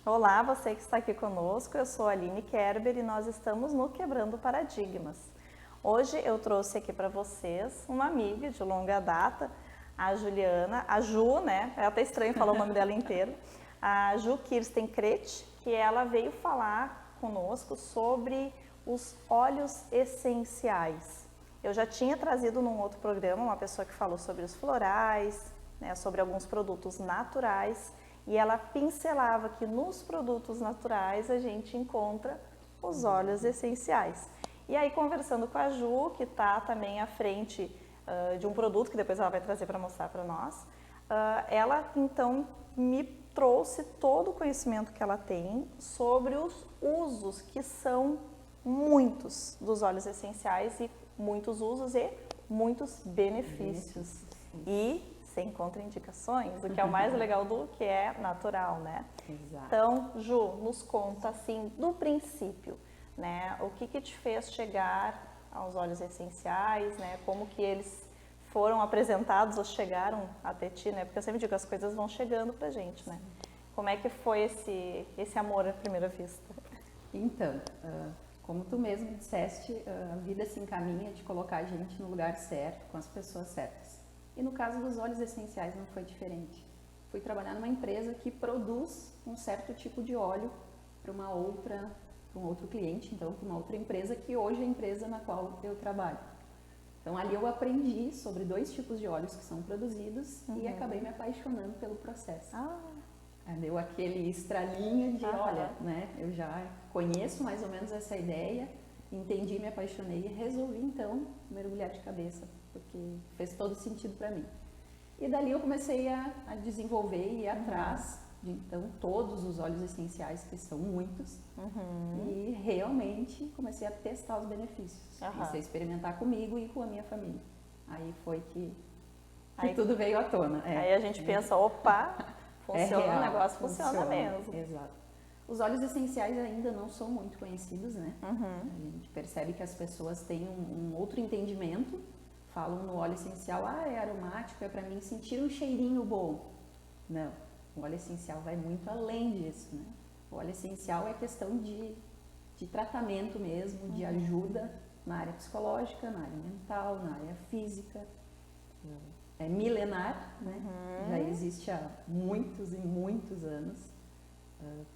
Olá, você que está aqui conosco, eu sou a Aline Kerber e nós estamos no Quebrando Paradigmas. Hoje eu trouxe aqui para vocês uma amiga de longa data, a Juliana, a Ju, né? É até estranho falar o nome dela inteiro, a Ju Kirsten Kretsch, que ela veio falar conosco sobre os óleos essenciais. Eu já tinha trazido num outro programa uma pessoa que falou sobre os florais, né, sobre alguns produtos naturais, e ela pincelava que nos produtos naturais a gente encontra os óleos essenciais. E aí, conversando com a Ju, que está também à frente de um produto que depois ela vai trazer para mostrar para nós, ela então me trouxe todo o conhecimento que ela tem sobre os usos, que são muitos, dos óleos essenciais, e muitos usos e muitos benefícios. E sem contraindicações, o que é o mais legal do que é natural, né? Exato. Então, Ju, nos conta assim, do princípio, né? O que te fez chegar aos óleos essenciais, né? Como que eles foram apresentados ou chegaram até ti, né? Porque eu sempre digo, as coisas vão chegando pra gente, né? Como é que foi esse amor à primeira vista? Então, como tu mesmo disseste, a vida se encaminha de colocar a gente no lugar certo, com as pessoas certas. E no caso dos óleos essenciais não foi diferente. Fui trabalhar numa empresa que produz um certo tipo de óleo para um outro cliente, então para uma outra empresa que hoje é a empresa na qual eu trabalho. Então ali eu aprendi sobre 2 tipos de óleos que são produzidos e acabei me apaixonando pelo processo. Deu aquele estralinho de, olha, né, eu já conheço mais ou menos essa ideia, entendi, me apaixonei e resolvi então mergulhar de cabeça, porque fez todo sentido para mim. E dali eu comecei a desenvolver e ir atrás de então todos os óleos essenciais, que são muitos, e realmente comecei a testar os benefícios. Comecei a experimentar comigo e com a minha família. Aí foi que tudo veio à tona. Aí a gente pensa, opa, funciona, real, o negócio funciona mesmo. Exato. Os óleos essenciais ainda não são muito conhecidos, né? A gente percebe que as pessoas têm um outro entendimento, falam no óleo essencial, é aromático, é para mim sentir um cheirinho bom. Não, o óleo essencial vai muito além disso, né? O óleo essencial é questão de tratamento mesmo, de ajuda na área psicológica, na área mental, na área física. É milenar, né? Já existe há muitos e muitos anos.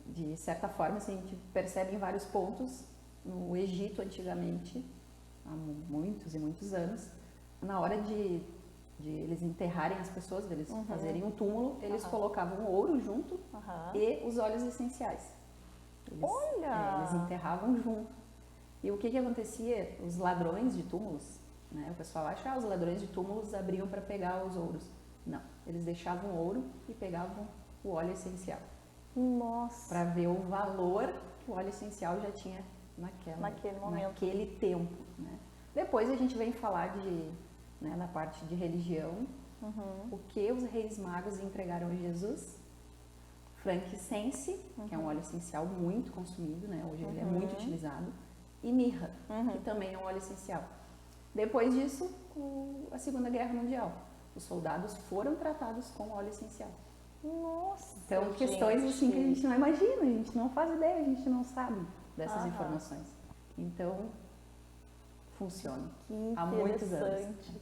De certa forma, assim, a gente percebe em vários pontos. No Egito, antigamente, há muitos e muitos anos, na hora de eles enterrarem as pessoas, deles fazerem um túmulo, eles colocavam ouro junto e os óleos essenciais. Eles enterravam junto. E o que acontecia? Os ladrões de túmulos, né? O pessoal acha que os ladrões de túmulos abriam para pegar os ouros. Não, eles deixavam ouro e pegavam o óleo essencial. Nossa! Para ver o valor que o óleo essencial já tinha naquele tempo, né? Depois a gente vem falar na parte de religião, o que os reis magos entregaram a Jesus. Frankincense, que é um óleo essencial muito consumido, né? Hoje ele é muito utilizado. E mirra, que também é um óleo essencial. Depois disso, a Segunda Guerra Mundial. Os soldados foram tratados com óleo essencial. Nossa! Então, questões assim que a gente não imagina, a gente não faz ideia, a gente não sabe dessas informações. Então, funciona há muitos anos.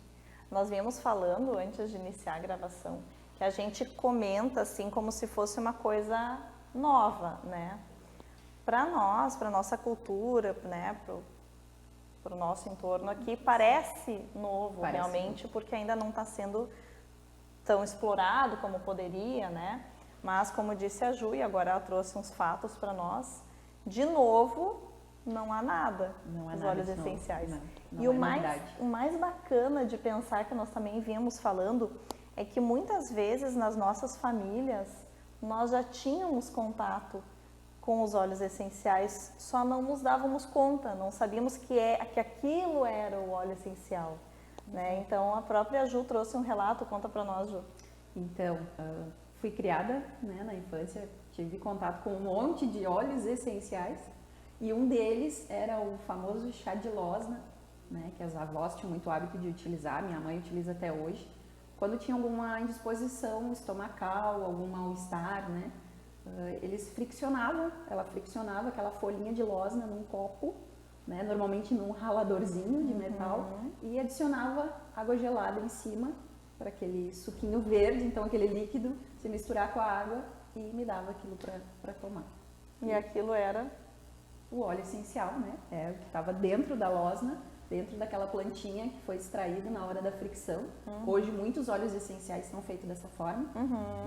Nós viemos falando, antes de iniciar a gravação, que a gente comenta assim como se fosse uma coisa nova, né? Para nós, para nossa cultura, né? Para o nosso entorno aqui, parece novo, realmente, porque ainda não está sendo tão explorado como poderia, né? Mas, como disse a Ju, e agora ela trouxe uns fatos para nós, de novo, não há nada nos óleos essenciais. Não e o mais bacana de pensar, que nós também viemos falando, é que muitas vezes nas nossas famílias nós já tínhamos contato com os óleos essenciais, só não nos dávamos conta, não sabíamos que aquilo era o óleo essencial. Né? Então a própria Ju trouxe um relato, conta para nós, Ju. Então, fui criada, né, na infância, tive contato com um monte de óleos essenciais e um deles era o famoso chá de losna, né, que as avós tinham muito hábito de utilizar, minha mãe utiliza até hoje, quando tinha alguma indisposição estomacal, algum mal-estar, né, eles ela friccionava aquela folhinha de losna num copo, né, normalmente num raladorzinho de metal, e adicionava água gelada em cima para aquele suquinho verde, então aquele líquido se misturar com a água e me dava aquilo para tomar. E aquilo era? O óleo essencial, né? É o que estava dentro da losna, dentro daquela plantinha que foi extraído na hora da fricção. Hoje muitos óleos essenciais são feitos dessa forma,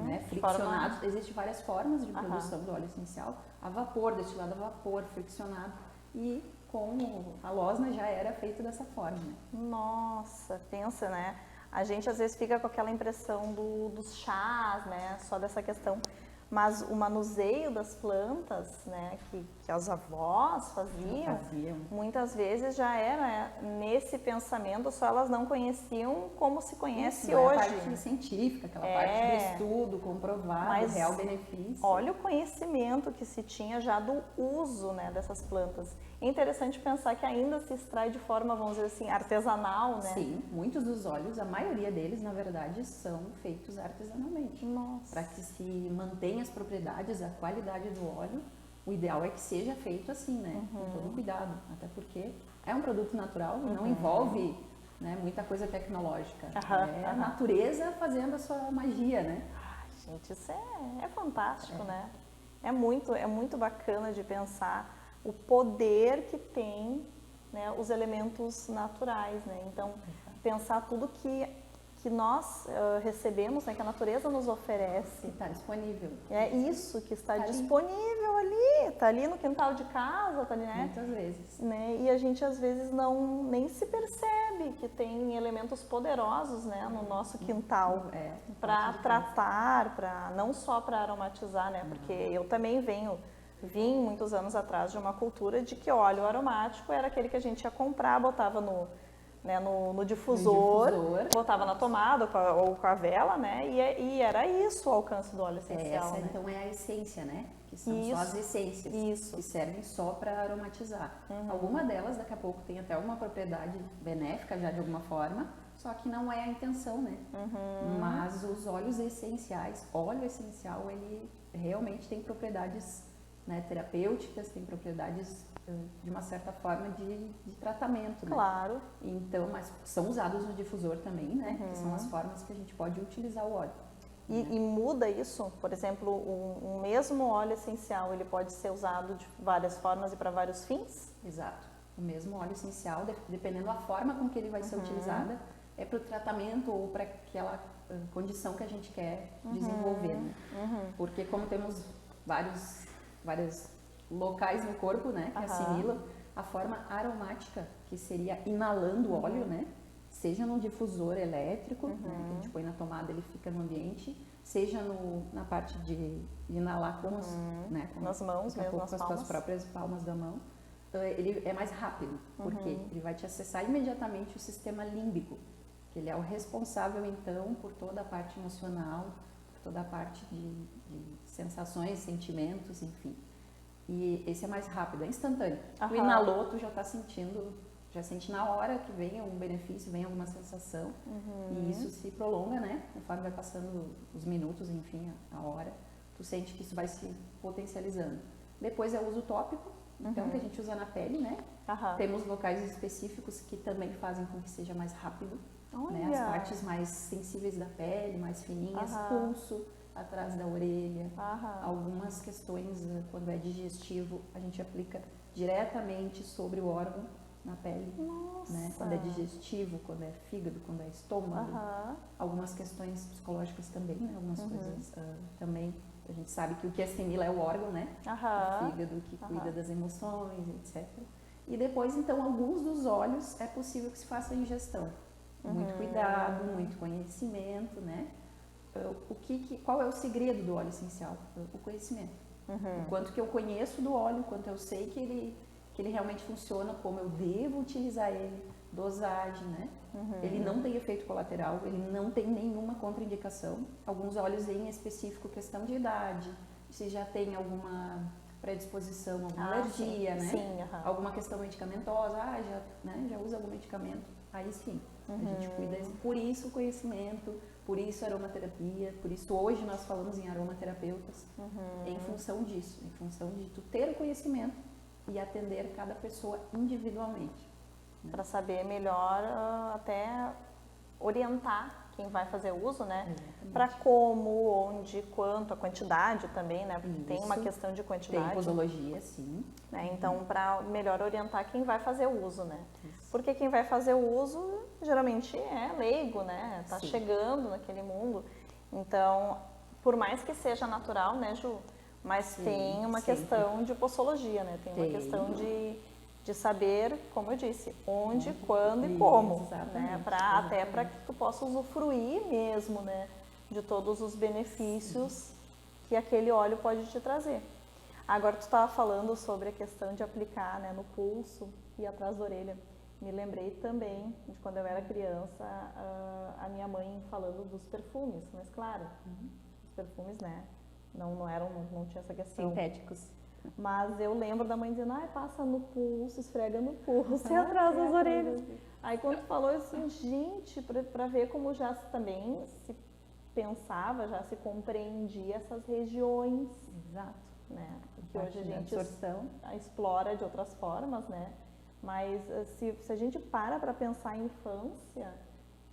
né? Friccionados. Existem várias formas de produção do óleo essencial: a vapor, destilado a vapor, friccionado, e com a losna já era feito dessa forma. Né? Nossa, pensa, né? A gente às vezes fica com aquela impressão dos chás, né? Só dessa questão. Mas o manuseio das plantas, né, que as avós faziam, muitas vezes já era nesse pensamento, só elas não conheciam como se conhece hoje. A parte científica, aquela parte do estudo, comprovado, real benefício. Olha o conhecimento que se tinha já do uso, né, dessas plantas. É interessante pensar que ainda se extrai de forma, vamos dizer assim, artesanal, né? Sim, muitos dos óleos, a maioria deles, na verdade, são feitos artesanalmente. Nossa. Para que se mantenha as propriedades, a qualidade do óleo, o ideal é que seja feito assim, né? Com todo cuidado, até porque é um produto natural, não envolve, né, muita coisa tecnológica. É a natureza fazendo a sua magia, né? Gente, isso é fantástico, né? É muito bacana de pensar o poder que tem, né, os elementos naturais, né? Então, pensar tudo que nós recebemos, né, que a natureza nos oferece. Está disponível. É isso que está disponível ali, está ali no quintal de casa, está ali, né? Muitas vezes. Né? E a gente às vezes nem se percebe que tem elementos poderosos, né, no nosso quintal para tratar, não só para aromatizar, né? Porque eu também vim muitos anos atrás de uma cultura de que óleo aromático era aquele que a gente ia comprar, botava no difusor, botava na tomada ou com a vela, né? E era isso o alcance do óleo essencial. Essa, né? então, é a essência, né? Que são só as essências que servem só para aromatizar. Alguma delas, daqui a pouco, tem até uma propriedade benéfica já de alguma forma, só que não é a intenção, né? Mas os óleos essenciais, óleo essencial, ele realmente tem propriedades, né, terapêuticas, tem propriedades de uma certa forma de tratamento, né? Claro. Então, mas são usados no difusor também, né? Que são as formas que a gente pode utilizar o óleo. E muda isso? Por exemplo, um mesmo óleo essencial, ele pode ser usado de várias formas e para vários fins? Exato. O mesmo óleo essencial, dependendo da forma com que ele vai ser utilizado, é para o tratamento ou para aquela condição que a gente quer desenvolver, né? Porque como temos vários locais no corpo, né, que assimilam, a forma aromática, que seria inalando o óleo, né, seja num difusor elétrico, né, que a gente põe na tomada, ele fica no ambiente, seja na parte de inalar com nas mãos mesmo, com as tuas próprias palmas da mão, ele é mais rápido, porque ele vai te acessar imediatamente o sistema límbico, que ele é o responsável, então, por toda a parte emocional, por toda a parte de sensações, sentimentos, enfim. E esse é mais rápido, é instantâneo. Tu inalou, tu já está sentindo, já sente na hora que vem algum benefício, vem alguma sensação. E isso se prolonga, né? Conforme vai passando os minutos, enfim, a hora, tu sente que isso vai se potencializando. Depois é o uso tópico, então, que a gente usa na pele, né? Temos locais específicos que também fazem com que seja mais rápido. Né? As partes mais sensíveis da pele, mais fininhas, pulso, atrás da orelha. Algumas questões, quando é digestivo, a gente aplica diretamente sobre o órgão na pele. Né? Quando é digestivo, quando é fígado, quando é estômago. Algumas questões psicológicas também, né? Algumas coisas também. A gente sabe que o que assimila é o órgão, né? O fígado que cuida das emoções, etc. E depois, então, alguns dos óleos é possível que se faça a ingestão. Muito cuidado, muito conhecimento, né? Qual é o segredo do óleo essencial? O conhecimento. O quanto que eu conheço do óleo, o quanto eu sei que ele realmente funciona, como eu devo utilizar ele, dosagem, né? Ele não tem efeito colateral, ele não tem nenhuma contraindicação. Alguns óleos em específico, questão de idade, se já tem alguma predisposição, alguma alergia, né? Sim, alguma questão medicamentosa, já usa algum medicamento, aí sim. A gente cuida, por isso o conhecimento, Por isso aromaterapia, por isso hoje nós falamos em aromaterapeutas, em função disso, em função de tu ter o conhecimento e atender cada pessoa individualmente. Para saber melhor, até orientar quem vai fazer uso, né? Para como, onde, quanto, a quantidade também, né? Porque tem uma questão de quantidade. Tem posologia, sim. Né? Então, para melhor orientar quem vai fazer o uso, né? Porque quem vai fazer o uso, geralmente é leigo, né? Tá chegando naquele mundo. Então, por mais que seja natural, né, Ju? Mas tem uma questão de possologia, né? Tem uma questão de saber, como eu disse, onde, quando e como, né? Até para que tu possa usufruir mesmo, né? De todos os benefícios que aquele óleo pode te trazer. Agora tu estava falando sobre a questão de aplicar, né, no pulso e atrás da orelha. Me lembrei também de quando eu era criança, a minha mãe falando dos perfumes, mas claro, os perfumes, né? Não tinha essa questão. Sintéticos. Mas eu lembro da mãe dizendo, passa no pulso, esfrega no pulso e atrás das orelhas. Aí quando falou assim, gente, para ver como já também se pensava, já se compreendia essas regiões. Exato. Né? Que hoje a gente absorção explora de outras formas, né? Mas se a gente para pensar em infância,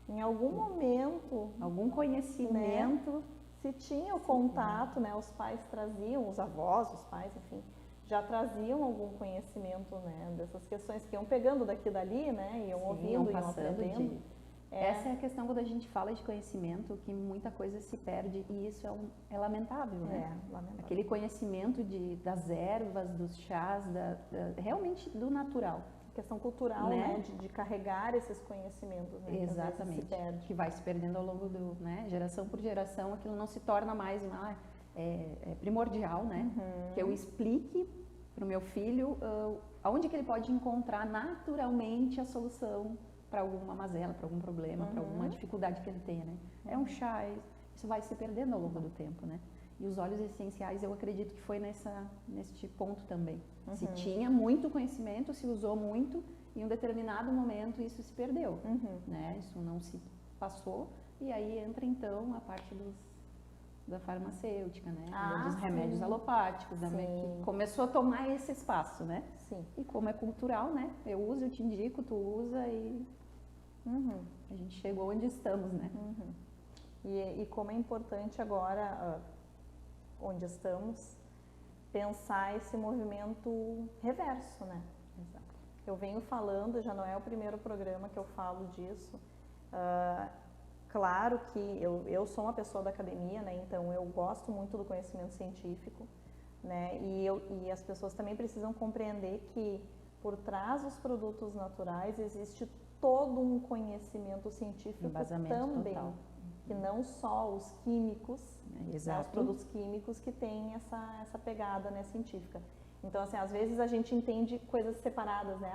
em algum momento... algum conhecimento... Né? Se tinha o contato, né, os pais traziam, os avós, os pais, enfim, já traziam algum conhecimento, né, dessas questões que iam pegando daqui e dali, né, iam ouvindo, iam aprendendo. Essa é a questão quando a gente fala de conhecimento, que muita coisa se perde e isso é lamentável, né? Lamentável. Aquele conhecimento das ervas, dos chás, realmente do natural. Questão cultural, né? De carregar esses conhecimentos, né? Exatamente, que vai se perdendo ao longo geração por geração, aquilo não se torna mais é primordial, né? Que eu explique para o meu filho aonde que ele pode encontrar naturalmente a solução para alguma mazela, para algum problema, para alguma dificuldade que ele tenha, né? É um chá, isso vai se perdendo ao longo do tempo, né? E os óleos essenciais, eu acredito que foi neste ponto também. Se tinha muito conhecimento, se usou muito, em um determinado momento isso se perdeu, né? Isso não se passou, e aí entra então a parte da farmacêutica, né? Dos remédios alopáticos, que começou a tomar esse espaço, né? Sim. E como é cultural, né? Eu uso, eu te indico, tu usa e a gente chegou onde estamos, né? E como é importante agora... onde estamos, pensar esse movimento reverso, né? Exato. Eu venho falando, já não é o primeiro programa que eu falo disso. Claro que eu sou uma pessoa da academia, né? Então eu gosto muito do conhecimento científico, né? E as pessoas também precisam compreender que por trás dos produtos naturais existe todo um conhecimento científico também. Total. Que não só os químicos, né, os produtos químicos que têm essa pegada, né, científica. Então, assim, às vezes a gente entende coisas separadas, né?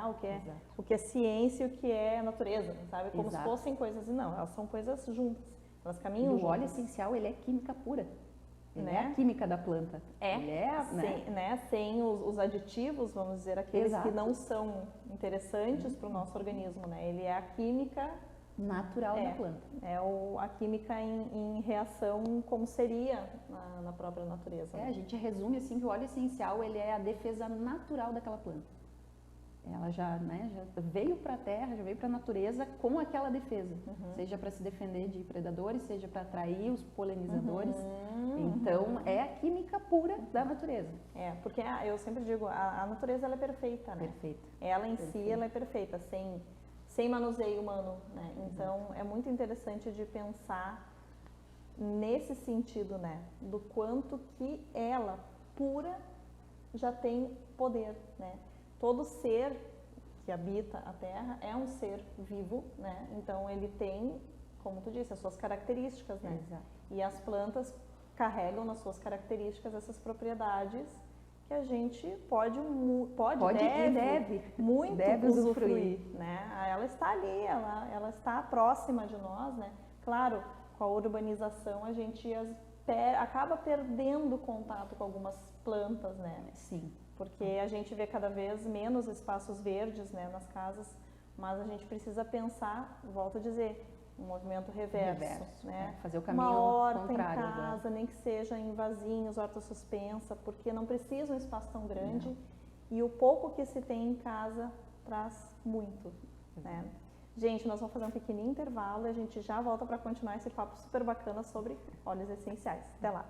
O que é ciência e o que é natureza, sabe? Como se fossem coisas, e não, elas são coisas juntas, elas caminham juntas. O óleo essencial, ele é química pura. Ele é a química da planta. Sem os aditivos, vamos dizer, aqueles que não são interessantes para o nosso organismo, né? Ele é a química natural da planta. É a química em reação como seria na própria natureza. A gente resume assim que o óleo essencial ele é a defesa natural daquela planta. Ela já veio para a terra, já veio para a natureza com aquela defesa, seja para se defender de predadores, seja para atrair os polinizadores. Então é a química pura da natureza. Porque eu sempre digo, a natureza ela é perfeita, né? Perfeita. Ela em si ela é perfeita, sem manuseio humano, né? Então é muito interessante de pensar nesse sentido, né? Do quanto que ela pura já tem poder, né? Todo ser que habita a Terra é um ser vivo, né? Então ele tem, como tu disse, as suas características, né? Exato. E as plantas carregam nas suas características essas propriedades que a gente pode deve muito usufruir, né? Ela está ali, ela está próxima de nós, né? Claro, com a urbanização a gente acaba perdendo contato com algumas plantas, né? Sim. Porque a gente vê cada vez menos espaços verdes, né, nas casas, mas a gente precisa pensar, volto a dizer, um movimento reverso, né? Fazer o caminho uma horta contrário em casa, nem que seja em vasinhos, horta suspensa, porque não precisa um espaço tão grande e o pouco que se tem em casa traz muito, né? Gente, nós vamos fazer um pequeno intervalo e a gente já volta para continuar esse papo super bacana sobre óleos essenciais. Até lá!